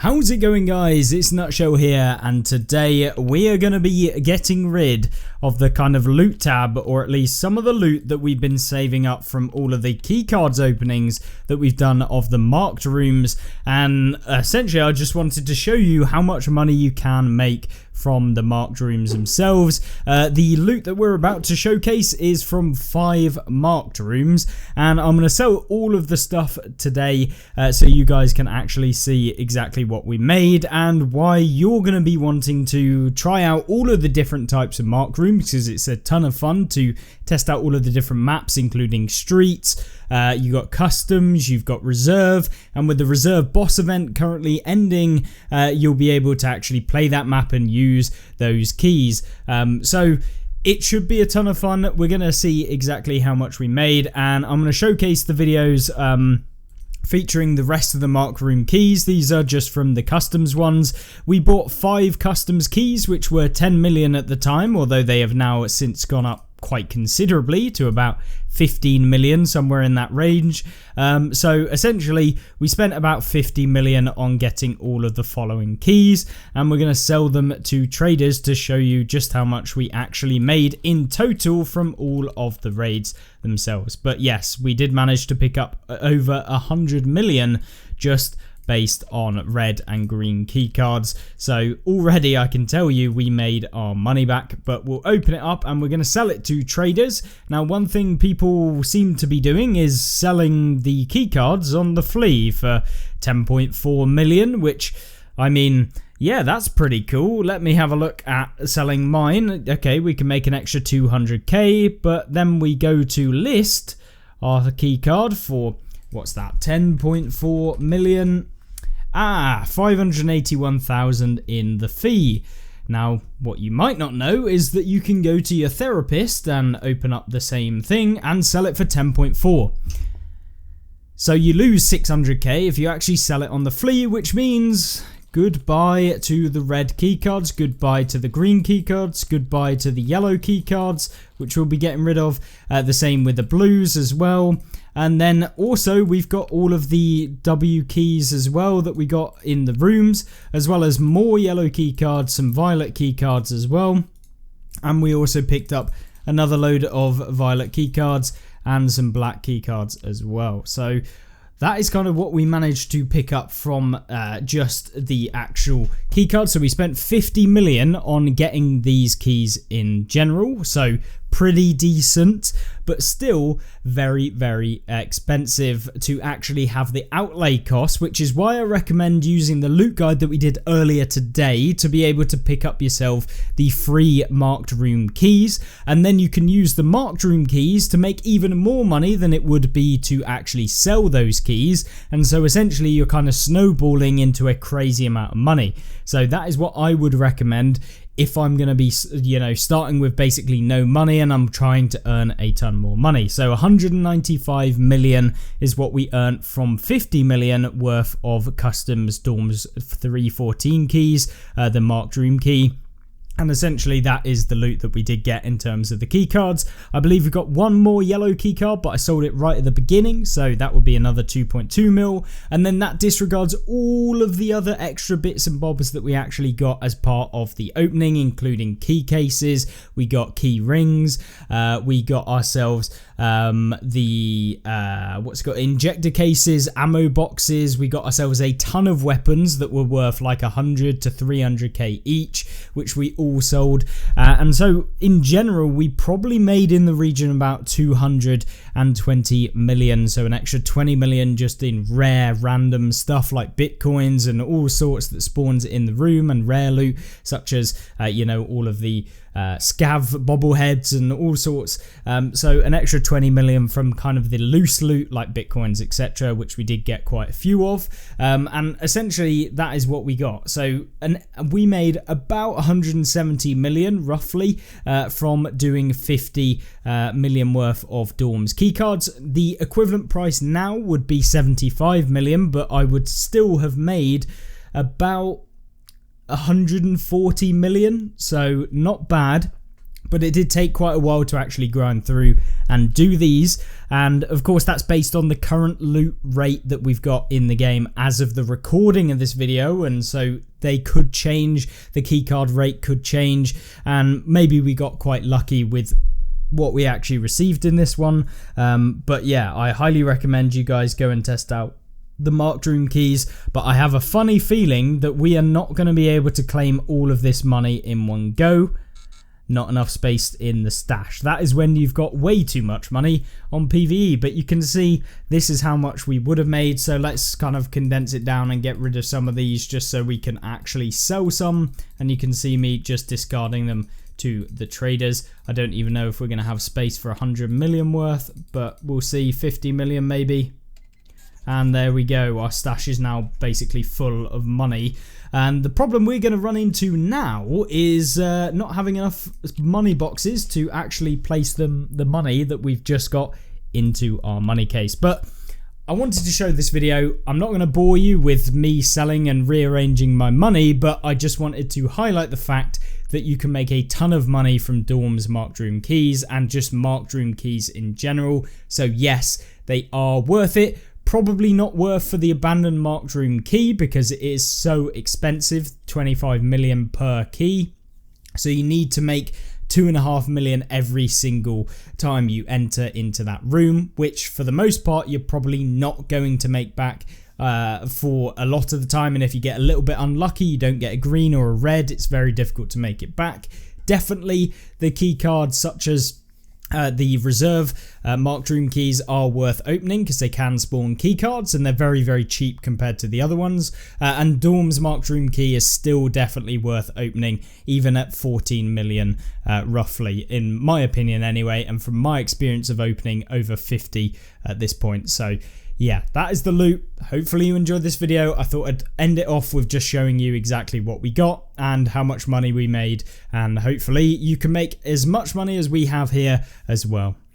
How's it going, guys? It's Nutshell here, and today we are going to be getting rid of the kind of loot tab, or at least some of the loot that we've been saving up from all of the keycards openings that we've done of the marked rooms. And essentially I just wanted to show you how much money you can make from the marked rooms themselves. The loot that we're about to showcase is from 5 marked rooms, and I'm going to sell all of the stuff today so you guys can actually see exactly what we made and why you're going to be wanting to try out all of the different types of marked rooms, because it's a ton of fun to test out all of the different maps, including streets. You got customs, you've got reserve, and with the reserve boss event currently ending, you'll be able to actually play that map and use those keys. So it should be a ton of fun. We're going to see exactly how much we made, and I'm going to showcase the videos featuring the rest of the marked room keys. These are just from the customs ones. We bought 5 customs keys, which were 10 million at the time, although they have now since gone up quite considerably to about 15 million, somewhere in that range. So essentially we spent about 50 million on getting all of the following keys, and we're going to sell them to traders to show you just how much we actually made in total from all of the raids themselves. But yes, we did manage to pick up over 100 million just based on red and green key cards. So already I can tell you we made our money back, but we'll open it up and we're going to sell it to traders. Now, one thing people seem to be doing is selling the key cards on the flea for 10.4 million, which, I mean, yeah, that's pretty cool. Let me have a look at selling mine. Okay, we can make an extra 200k, but then we go to list our key card for, what's that, 10.4 million. 581,000 in the fee. Now, what you might not know is that you can go to your therapist and open up the same thing and sell it for 10.4. So you lose 600k if you actually sell it on the flea, which means goodbye to the red keycards, goodbye to the green keycards, goodbye to the yellow keycards, which we'll be getting rid of. The same with the blues as well. And then also we've got all of the W keys as well that we got in the rooms, as well as more yellow key cards, some violet key cards as well. And we also picked up another load of violet key cards and some black key cards as well. So that is kind of what we managed to pick up from just the actual key cards. So we spent 50 million on getting these keys in general. So pretty decent, but still very, very expensive to actually have the outlay cost, which is why I recommend using the loot guide that we did earlier today to be able to pick up yourself the free marked room keys, and then you can use the marked room keys to make even more money than it would be to actually sell those keys. And so essentially you're kind of snowballing into a crazy amount of money. So that is what I would recommend if I'm going to be, starting with basically no money and I'm trying to earn a ton more money. So 195 million is what we earned from 50 million worth of customs dorms 314 keys, the marked room key. And essentially that is the loot that we did get in terms of the key cards. I believe we got one more yellow key card, but I sold it right at the beginning, so that would be another 2.2 mil. And then that disregards all of the other extra bits and bobs that we actually got as part of the opening, including key cases. We got key rings. We got ourselves injector cases, ammo boxes. We got ourselves a ton of weapons that were worth like 100 to 300k each, which we all sold. And so in general we probably made in the region about 220 million, so an extra 20 million just in rare random stuff like bitcoins and all sorts that spawns in the room, and rare loot such as all of the scav bobbleheads and all sorts. So an extra 20 million from kind of the loose loot like bitcoins, etc., which we did get quite a few of. And essentially that is what we got. So we made about 170 million roughly from doing 50 million worth of dorms keycards. The equivalent price now would be 75 million, but I would still have made about 140 million, so not bad. But it did take quite a while to actually grind through and do these. And of course, that's based on the current loot rate that we've got in the game as of the recording of this video. And so they could change, the keycard rate could change. And maybe we got quite lucky with what we actually received in this one. But yeah, I highly recommend you guys go and test out the marked room keys. But I have a funny feeling that we are not going to be able to claim all of this money in one go. Not enough space in the stash. That is when you've got way too much money on PVE, but you can see this is how much we would have made. So let's kind of condense it down and get rid of some of these just so we can actually sell some. And you can see me just discarding them to the traders. I don't even know if we're going to have space for 100 million worth, but we'll see. 50 million maybe. And there we go, our stash is now basically full of money. And the problem we're going to run into now is not having enough money boxes to actually place the money that we've just got into our money case. But I wanted to show this video. I'm not going to bore you with me selling and rearranging my money, but I just wanted to highlight the fact that you can make a ton of money from Dorm's marked room keys and just marked room keys in general. So yes, they are worth it. Probably not worth for the abandoned marked room key because it is so expensive, 25 million per key. So you need to make 2.5 million every single time you enter into that room, which for the most part you're probably not going to make back for a lot of the time. And if you get a little bit unlucky, you don't get a green or a red, it's very difficult to make it back. Definitely the key cards such as the reserve marked room keys are worth opening because they can spawn key cards and they're very, very cheap compared to the other ones. And Dorm's marked room key is still definitely worth opening, even at 14 million roughly, in my opinion anyway, and from my experience of opening over 50 at this point. So yeah, that is the loot. Hopefully you enjoyed this video. I thought I'd end it off with just showing you exactly what we got and how much money we made, and hopefully you can make as much money as we have here as well.